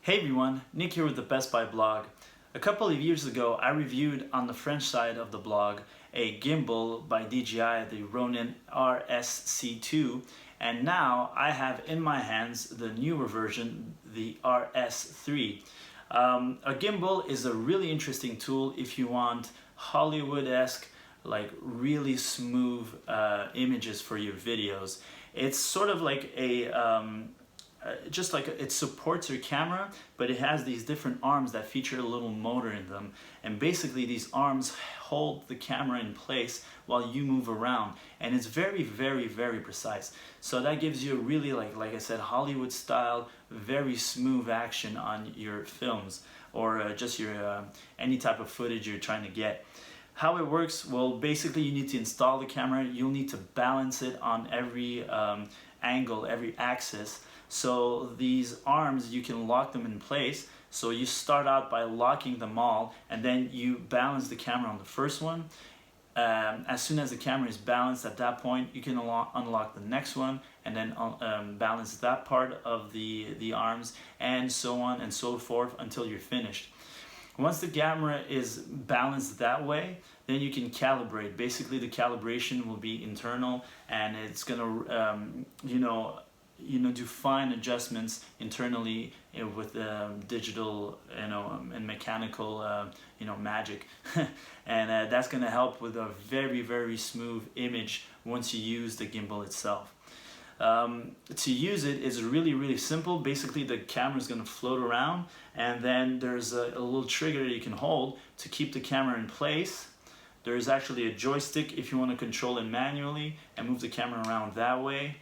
Hey everyone, Nick here with the Best Buy blog. A couple of years ago, I reviewed on the French side of the blog a gimbal by DJI, the Ronin RS3, and now I have in my hands the newer version, the RS3. A gimbal is a really interesting tool if you want Hollywood-esque, like really smooth images for your videos. It's sort of like it supports your camera, but it has these different arms that feature a little motor in them, and basically these arms hold the camera in place while you move around, and it's very precise. So that gives you a really, like I said, Hollywood style, very smooth action on your films, or just your any type of footage you're trying to get. How it works? Well, basically you need to install the camera. You'll need to balance it on every angle, every axis. So these arms, you can lock them in place. So you start out by locking them all, and then you balance the camera on the first one. As soon as the camera is balanced at that point, you can unlock the next one, and then balance that part of the arms, and so on and so forth until you're finished. Once the camera is balanced that way, then you can calibrate. Basically, the calibration will be internal, and it's gonna do fine adjustments internally with digital and mechanical magic. And that's going to help with a very smooth image once you use the gimbal itself. To use it is really simple. Basically, the camera is going to float around, and then there's a little trigger you can hold to keep the camera in place. There's actually a joystick if you want to control it manually and move the camera around that way.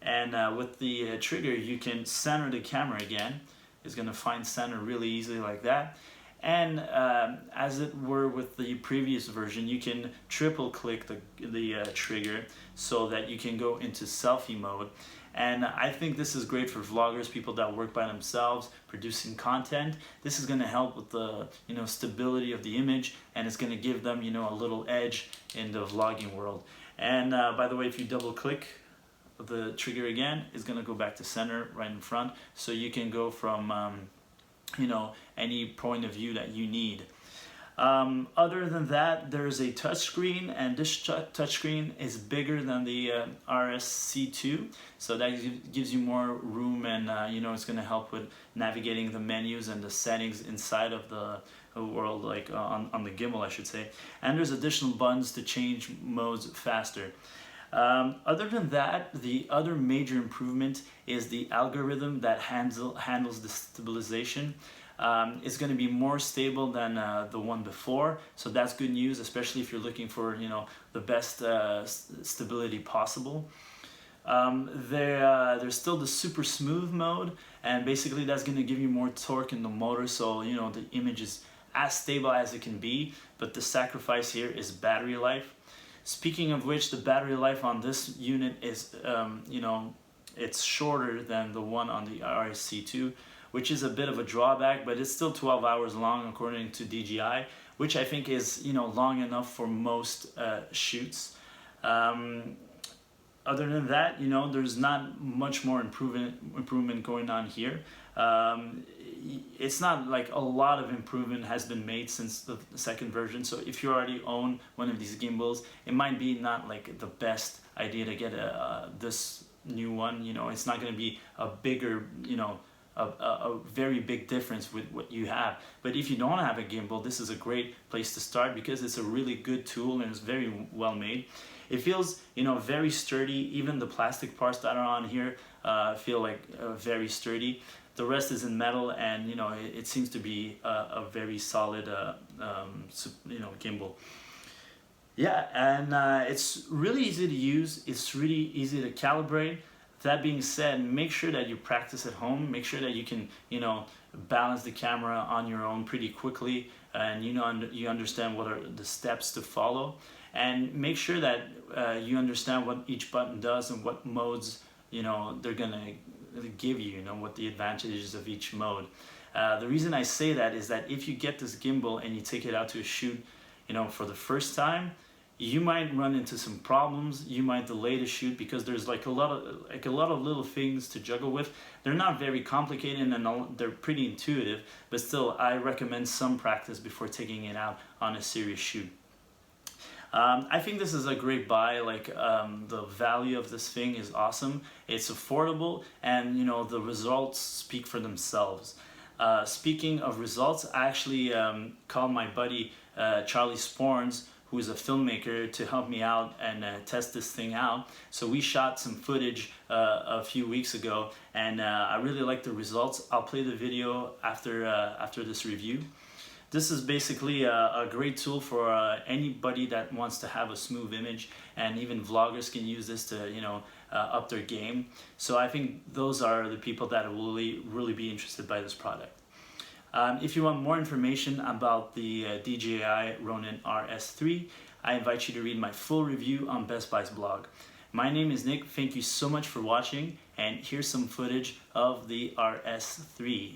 And with the trigger, you can center the camera again. It's going to find center really easily like that. And as it were with the previous version, you can triple click the trigger so that you can go into selfie mode. And I think this is great for vloggers, people that work by themselves, producing content. This is going to help with the stability of the image, and it's going to give them a little edge in the vlogging world. And by the way, if you double click the trigger again, is going to go back to center right in front, so you can go from any point of view that you need. Other than that, there's a touchscreen, and this touchscreen is bigger than the RS3, so that gives you more room, and it's going to help with navigating the menus and the settings inside of the world, like on the gimbal, I should say. And there's additional buttons to change modes faster. Other than that, the other major improvement is the algorithm that handles the stabilization. It's going to be more stable than the one before, so that's good news, especially if you're looking for the best stability possible. There's still the super smooth mode, and basically that's going to give you more torque in the motor, so the image is as stable as it can be, but the sacrifice here is battery life. Speaking of which, the battery life on this unit is, it's shorter than the one on the RS3, which is a bit of a drawback, but it's still 12 hours long according to DJI, which I think is, long enough for most shoots. Other than that, there's not much more improvement going on here. It's not like a lot of improvement has been made since the second version, so if you already own one of these gimbals, it might be not like the best idea to get this new one. It's not going to be a bigger, a very big difference with what you have. But if you don't have a gimbal, this is a great place to start because it's a really good tool and it's very well made. It feels, very sturdy. Even the plastic parts that are on here feel like very sturdy. The rest is in metal, and it seems to be a very solid gimbal. Yeah, and it's really easy to use. It's really easy to calibrate. That being said, make sure that you practice at home. Make sure that you can balance the camera on your own pretty quickly, and you understand what are the steps to follow. And make sure that you understand what each button does and what modes they're gonna give you, what the advantages of each mode. The reason I say that is that if you get this gimbal and you take it out to a shoot, for the first time, you might run into some problems, you might delay the shoot because there's like a lot of little things to juggle with. They're not very complicated and they're pretty intuitive, but still I recommend some practice before taking it out on a serious shoot. I think this is a great buy. Like the value of this thing is awesome. It's affordable, and you know the results speak for themselves. Speaking of results, I actually called my buddy Charlie Sporns, who is a filmmaker, to help me out and test this thing out. So we shot some footage a few weeks ago, and I really like the results. I'll play the video after this review. This is basically a great tool for anybody that wants to have a smooth image, and even vloggers can use this to, you know, up their game. So I think those are the people that will really be interested by this product. If you want more information about the DJI Ronin RS3, I invite you to read my full review on Best Buy's blog. My name is Nick. Thank you so much for watching, and here's some footage of the RS3.